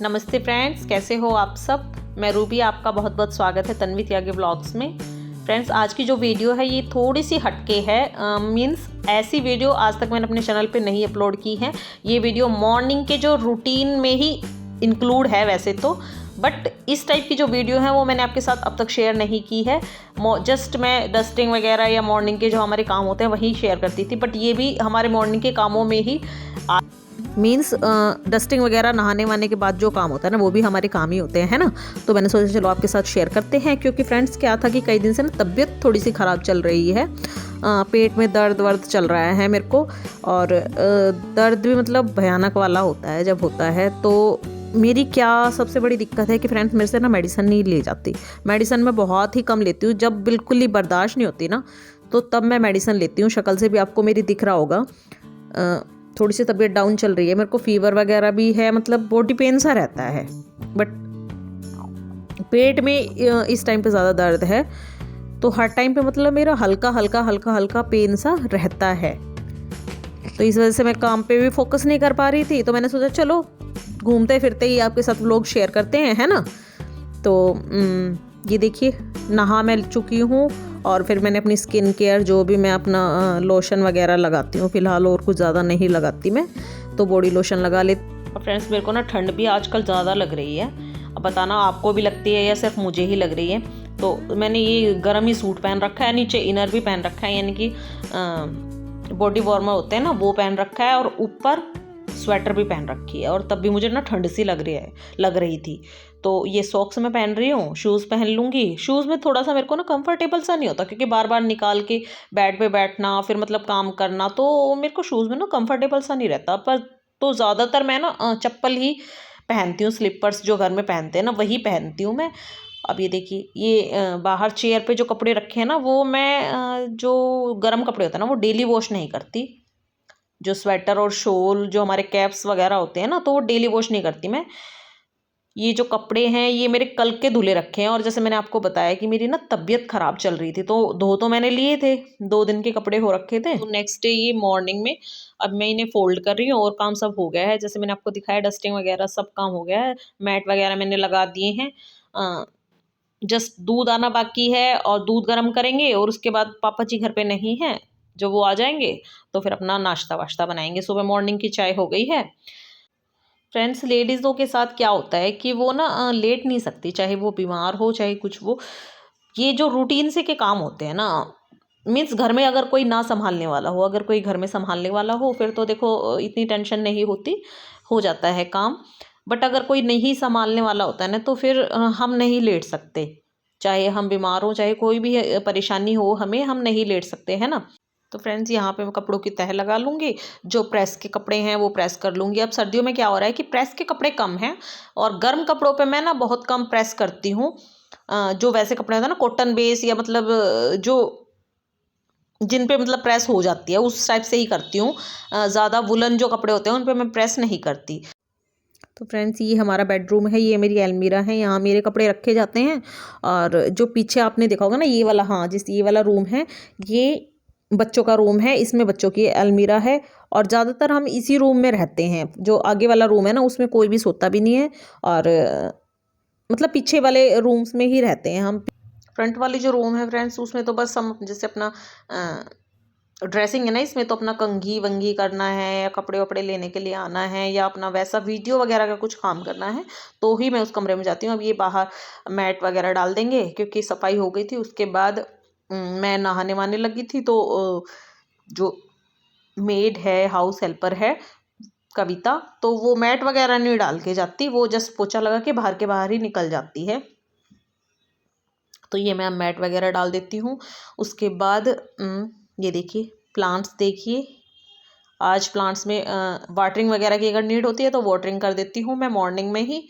नमस्ते फ्रेंड्स, कैसे हो आप सब। मैं रूबी, आपका बहुत बहुत स्वागत है तन्वी त्यागी ब्लॉग्स में। फ्रेंड्स, आज की जो वीडियो है ये थोड़ी सी हटके है। मींस ऐसी वीडियो आज तक मैंने अपने चैनल पे नहीं अपलोड की है। ये वीडियो मॉर्निंग के जो रूटीन में ही इंक्लूड है वैसे तो, बट इस टाइप की जो वीडियो है वो मैंने आपके साथ अब तक शेयर नहीं की है। जस्ट मैं डस्टिंग वगैरह या मॉर्निंग के जो हमारे काम होते हैं वही शेयर करती थी, बट ये भी हमारे मॉर्निंग के कामों में ही मीन्स डस्टिंग वगैरह नहाने वाने के बाद जो काम होता है ना वो भी हमारे काम ही होते हैं, है ना। तो मैंने सोचा चलो आपके साथ शेयर करते हैं, क्योंकि फ्रेंड्स क्या था कि कई दिन से ना तबीयत थोड़ी सी ख़राब चल रही है। पेट में दर्द चल रहा है मेरे को, और दर्द भी मतलब भयानक वाला होता है जब होता है। तो मेरी क्या सबसे बड़ी दिक्कत है कि फ्रेंड्स मेरे से ना मेडिसिन नहीं ली जाती। मेडिसिन मैं बहुत ही कम लेती हूँ, जब बिल्कुल ही बर्दाश्त नहीं होती ना तो तब मैं मेडिसिन लेती हूँ। शक्ल से भी आपको मेरी दिख रहा होगा, थोड़ी सी तबीयत डाउन चल रही है, मेरे को फीवर वगैरह भी है, मतलब बॉडी पेन सा रहता है, बट पेट में इस टाइम पे ज़्यादा दर्द है। तो हर टाइम पे मतलब मेरा हल्का हल्का पेन सा रहता है। तो इस वजह से मैं काम पे भी फोकस नहीं कर पा रही थी। तो मैंने सोचा चलो घूमते फिरते ही आपके साथ व्लॉग शेयर करते हैं, है ना। तो ये देखिए, नहा मैं चुकी हूँ और फिर मैंने अपनी स्किन केयर जो भी मैं अपना लोशन वगैरह लगाती हूँ फ़िलहाल, और कुछ ज़्यादा नहीं लगाती मैं, तो बॉडी लोशन लगा लेती। और फ्रेंड्स मेरे को ना ठंड भी आजकल ज़्यादा लग रही है। अब बताना आपको भी लगती है या सिर्फ मुझे ही लग रही है। तो मैंने ये गर्म ही सूट पहन रखा है, नीचे इनर भी पहन रखा है, यानी कि बॉडी वार्मर होते हैं ना वो पहन रखा है, और ऊपर स्वेटर भी पहन रखी है। और तब भी मुझे ना ठंड सी लग रही थी। तो ये सॉक्स मैं पहन रही हूँ, शूज़ पहन लूँगी। शूज़ में थोड़ा सा मेरे को ना कंफर्टेबल सा नहीं होता, क्योंकि बार बार निकाल के बेड पे बैठना फिर मतलब काम करना, तो मेरे को शूज़ में ना कंफर्टेबल सा नहीं रहता। पर तो ज़्यादातर मैं ना चप्पल ही पहनती हूँ, स्लीपर्स जो घर में पहनते हैं ना वही पहनती हूँ मैं। अब ये देखिए, ये बाहर चेयर पे जो कपड़े रखे हैं ना वो मैं जो गर्म कपड़े होते हैं ना वो डेली वॉश नहीं करती। जो स्वेटर और शॉल जो हमारे कैप्स वगैरह होते हैं ना तो वो डेली वॉश नहीं करती मैं। ये जो कपड़े हैं ये मेरे कल के धुले रखे हैं, और जैसे मैंने आपको बताया कि मेरी ना तबीयत ख़राब चल रही थी तो धो तो मैंने लिए थे, 2 दिन के कपड़े हो रखे थे। तो नेक्स्ट डे ये मॉर्निंग में अब मैं इन्हें फोल्ड कर रही हूँ और काम सब हो गया है। जैसे मैंने आपको दिखाया डस्टिंग वगैरह सब काम हो गया है, मैट वगैरह मैंने लगा दिए हैं। जस्ट दूध आना बाकी है, और दूध गर्म करेंगे, और उसके बाद पापा जी घर पे नहीं है, जब वो आ जाएंगे तो फिर अपना नाश्ता वाश्ता बनाएंगे। सुबह मॉर्निंग की चाय हो गई है। फ्रेंड्स लेडीज़ों के साथ क्या होता है कि वो ना लेट नहीं सकती, चाहे वो बीमार हो चाहे कुछ वो। ये जो रूटीन से के काम होते हैं ना, मीन्स घर में अगर कोई ना संभालने वाला हो, अगर कोई घर में संभालने वाला हो फिर तो देखो इतनी टेंशन नहीं होती, हो जाता है काम। बट अगर कोई नहीं संभालने वाला होता है ना तो फिर हम नहीं लेट सकते, चाहे हम बीमार हो चाहे कोई भी परेशानी हो हमें, हम नहीं लेट सकते, है ना। तो फ्रेंड्स यहाँ पे मैं कपड़ों की तह लगा लूँगी, जो प्रेस के कपड़े हैं वो प्रेस कर लूँगी। अब सर्दियों में क्या हो रहा है कि प्रेस के कपड़े कम हैं, और गर्म कपड़ों पे मैं ना बहुत कम प्रेस करती हूँ। जो वैसे कपड़े होते हैं ना कॉटन बेस, या मतलब जो जिन पे मतलब प्रेस हो जाती है उस टाइप से ही करती हूँ। ज़्यादा वुलन जो कपड़े होते हैं उन पे मैं प्रेस नहीं करती। तो फ्रेंड्स ये हमारा बेडरूम है, ये मेरी अलमीरा है, यहाँ मेरे कपड़े रखे जाते हैं। और जो पीछे आपने देखा होगा ना ये वाला, हाँ जिस ये वाला रूम है ये बच्चों का रूम है, इसमें बच्चों की अलमीरा है, और ज़्यादातर हम इसी रूम में रहते हैं। जो आगे वाला रूम है ना उसमें कोई भी सोता भी नहीं है, और मतलब पीछे वाले रूम्स में ही रहते हैं हम। फ्रंट वाली जो रूम है फ्रेंड्स उसमें तो बस हम जैसे अपना ड्रेसिंग है ना, इसमें तो अपना कंघी वंगी करना है, या कपड़े वपड़े लेने के लिए आना है, या अपना वैसा वीडियो वगैरह का कुछ काम करना है तो ही मैं उस कमरे में जाती हूँ। अब ये बाहर मैट वगैरह डाल देंगे क्योंकि सफाई हो गई थी। उसके बाद मैं नहाने वाने लगी थी, तो जो मेड है, हाउस हेल्पर है कविता, तो वो मैट वगैरह नहीं डाल के जाती, वो जस्ट पोछा लगा के बाहर ही निकल जाती है। तो ये मैं मैट वगैरह डाल देती हूँ। उसके बाद ये देखिए प्लांट्स, देखिए आज प्लांट्स में वाटरिंग वगैरह की अगर नीड होती है तो वाटरिंग कर देती हूँ मैं मॉर्निंग में ही।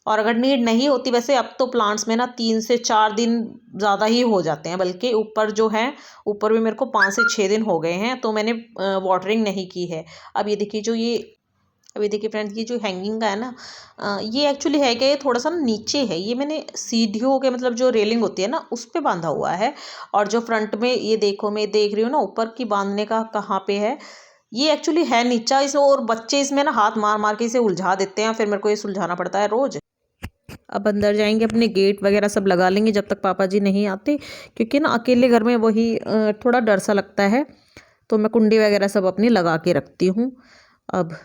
और अगर नीड नहीं होती, वैसे अब तो प्लांट्स में ना 3 से 4 दिन ज़्यादा ही हो जाते हैं, बल्कि ऊपर जो है ऊपर भी मेरे को 5 से 6 दिन हो गए हैं तो मैंने वाटरिंग नहीं की है। अब ये देखिए अभी देखिए फ्रेंड्स, ये जो हैंगिंग का है ना, ये एक्चुअली है क्या, ये थोड़ा सा नीचे है, ये मैंने सीढ़ियों के मतलब जो रेलिंग होती है ना उस पे बांधा हुआ है। और जो फ्रंट में ये देखो, मैं देख रही हूँ ना ऊपर की बांधने का कहाँ पे है, ये एक्चुअली है नीचा इसे, और बच्चे इसमें ना हाथ मार मार के इसे उलझा देते हैं, फिर मेरे को ये सुलझाना पड़ता है रोज़। अब अंदर जाएंगे, अपने गेट वगैरह सब लगा लेंगे जब तक पापा जी नहीं आते, क्योंकि ना अकेले घर में वही थोड़ा डर सा लगता है, तो मैं कुंडी वगैरह सब अपनी लगा के रखती हूँ। अब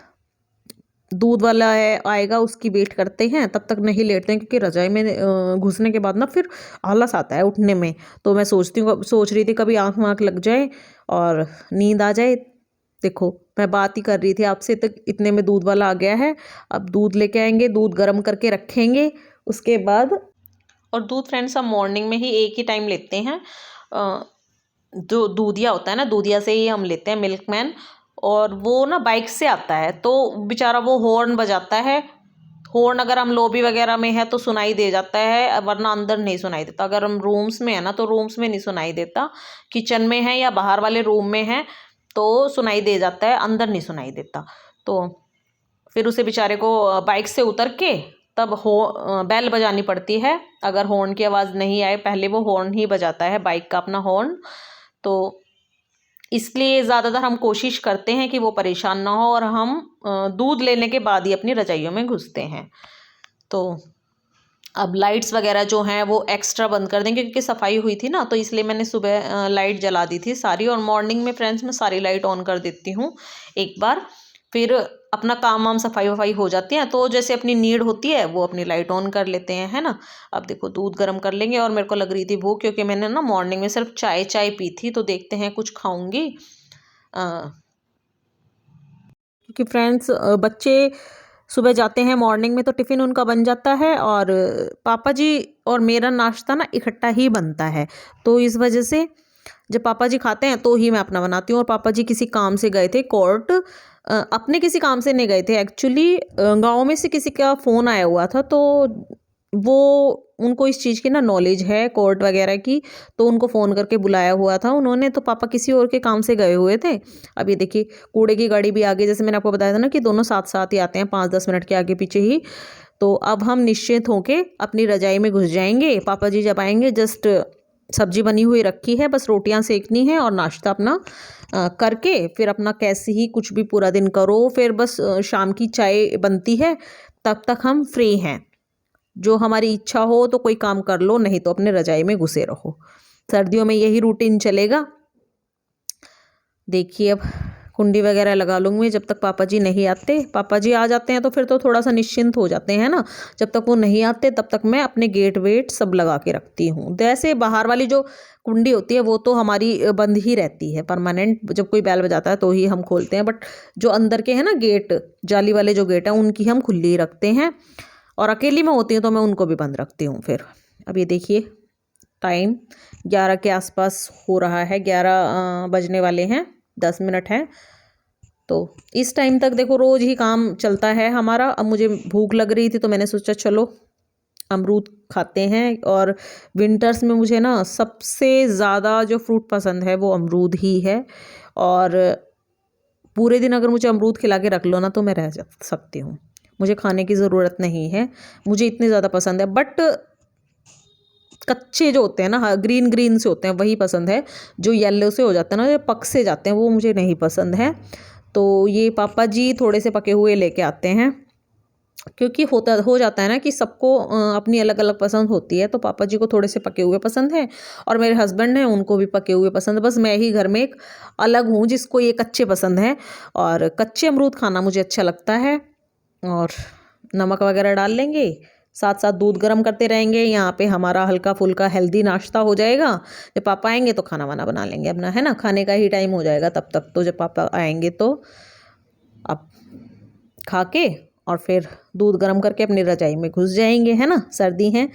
दूध वाला है आएगा, उसकी वेट करते हैं, तब तक नहीं लेटते हैं, क्योंकि रजाई में घुसने के बाद ना फिर आलस आता है उठने में। तो मैं सोच रही थी कभी आँख वाँख लग जाए और नींद आ जाए। देखो मैं बात ही कर रही थी आपसे, तक इतने में दूध वाला आ गया है। अब दूध लेके आएंगे, दूध गर्म करके रखेंगे उसके बाद। और दूध फ्रेंड्स हम मॉर्निंग में ही एक ही टाइम लेते हैं, जो दूधिया होता है ना, दूधिया से ही हम लेते हैं, मिल्कमैन। और वो ना बाइक से आता है, तो बेचारा वो हॉर्न बजाता है। हॉर्न अगर हम लॉबी वगैरह में है तो सुनाई दे जाता है, वरना अंदर नहीं सुनाई देता। अगर हम रूम्स में है ना तो रूम्स में नहीं सुनाई देता, किचन में है या बाहर वाले रूम में है तो सुनाई दे जाता है, अंदर नहीं सुनाई देता। तो फिर उसे बेचारे को बाइक से उतर के तब बेल बजानी पड़ती है। अगर हॉर्न की आवाज़ नहीं आए, पहले वो हॉर्न ही बजाता है, बाइक का अपना हॉर्न। तो इसलिए ज़्यादातर हम कोशिश करते हैं कि वो परेशान ना हो, और हम दूध लेने के बाद ही अपनी रजाइयों में घुसते हैं। तो अब लाइट्स वगैरह जो हैं वो एक्स्ट्रा बंद कर देंगे, क्योंकि सफाई हुई थी ना, तो इसलिए मैंने सुबह लाइट जला दी थी सारी। और मॉर्निंग में फ्रेंड्स मैं सारी लाइट ऑन कर देती हूँ एक बार, फिर अपना काम वाम सफाई वफाई हो जाती है, तो जैसे अपनी नीड होती है वो अपनी लाइट ऑन कर लेते हैं, है ना। अब देखो दूध गर्म कर लेंगे, और मेरे को लग रही थी भूख, क्योंकि मैंने ना मॉर्निंग में सिर्फ चाय पी थी, तो देखते हैं कुछ खाऊंगी। क्योंकि फ्रेंड्स बच्चे सुबह जाते हैं मॉर्निंग में तो टिफ़िन उनका बन जाता है, और पापा जी और मेरा नाश्ता ना इकट्ठा ही बनता है। तो इस वजह से जब पापा जी खाते हैं तो ही मैं अपना बनाती हूँ। और पापा जी किसी काम से गए थे कोर्ट, अपने किसी काम से नहीं गए थे एक्चुअली, गांव में से किसी का फ़ोन आया हुआ था, तो वो उनको इस चीज़ की ना नॉलेज है कोर्ट वगैरह की, तो उनको फ़ोन करके बुलाया हुआ था उन्होंने। तो पापा किसी और के काम से गए हुए थे। अब ये देखिए कूड़े की गाड़ी भी आ गई, जैसे मैंने आपको बताया था ना कि दोनों साथ साथ ही आते हैं, 5-10 मिनट के आगे पीछे ही। तो अब हम निश्चिंत होके अपनी रजाई में घुस जाएंगे। पापा जी जब आएंगे, जस्ट सब्जी बनी हुई रखी है, बस रोटियां सेकनी है, और नाश्ता अपना करके फिर अपना कैसे ही कुछ भी पूरा दिन करो, फिर बस शाम की चाय बनती है, तब तक हम फ्री हैं। जो हमारी इच्छा हो तो कोई काम कर लो, नहीं तो अपने रजाई में घुसे रहो। सर्दियों में यही रूटीन चलेगा। देखिए अब कुंडी वगैरह लगा लूँगी जब तक पापा जी नहीं आते। पापा जी आ जाते हैं तो फिर तो थोड़ा सा निश्चिंत हो जाते हैं ना। जब तक वो नहीं आते तब तक मैं अपने गेट वेट सब लगा के रखती हूँ। जैसे बाहर वाली जो कुंडी होती है वो तो हमारी बंद ही रहती है परमानेंट, जब कोई बैल बजाता है तो ही हम खोलते हैं। बट जो अंदर के हैं ना गेट, जाली वाले जो गेट हैं, उनकी हम खुली ही रखते हैं। और अकेली में होती हूँ तो मैं उनको भी बंद रखती हूँ। फिर अब ये देखिए टाइम 11 के आसपास हो रहा है, 11 बजने वाले हैं, 10 मिनट हैं। तो इस टाइम तक देखो रोज़ ही काम चलता है हमारा। अब मुझे भूख लग रही थी तो मैंने सोचा चलो अमरूद खाते हैं। और विंटर्स में मुझे ना सबसे ज़्यादा जो फ्रूट पसंद है वो अमरूद ही है। और पूरे दिन अगर मुझे अमरूद खिला के रख लो ना तो मैं रह सकती हूँ, मुझे खाने की ज़रूरत नहीं है, मुझे इतने ज़्यादा पसंद है। बट कच्चे जो होते हैं ना, ग्रीन ग्रीन से होते हैं, वही पसंद है। जो येलो से हो जाते हैं ना, जो पक से जाते हैं, वो मुझे नहीं पसंद है। तो ये पापा जी थोड़े से पके हुए लेके आते हैं, क्योंकि हो जाता है ना कि सबको अपनी अलग अलग पसंद होती है। तो पापा जी को थोड़े से पके हुए पसंद है, और मेरे हस्बैंड हैं उनको भी पके हुए पसंद है। बस मैं ही घर में एक अलग हूँ जिसको ये कच्चे पसंद है। और कच्चे अमरूद खाना मुझे अच्छा लगता है। और नमक वगैरह डाल लेंगे, साथ साथ दूध गर्म करते रहेंगे। यहाँ पे हमारा हल्का फुल्का हेल्दी नाश्ता हो जाएगा। जब पापा आएंगे तो खाना वाना बना लेंगे अपना, है ना। खाने का ही टाइम हो जाएगा तब तक। तो जब पापा आएंगे तो अब खा के और फिर दूध गर्म करके अपनी रजाई में घुस जाएंगे, है ना। सर्दी हैं।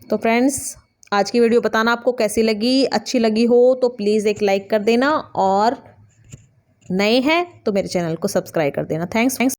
तो फ्रेंड्स आज की वीडियो बताना आपको कैसी लगी। अच्छी लगी हो तो प्लीज़ एक लाइक कर देना, और नए हैं तो मेरे चैनल को सब्सक्राइब कर देना। थैंक्स।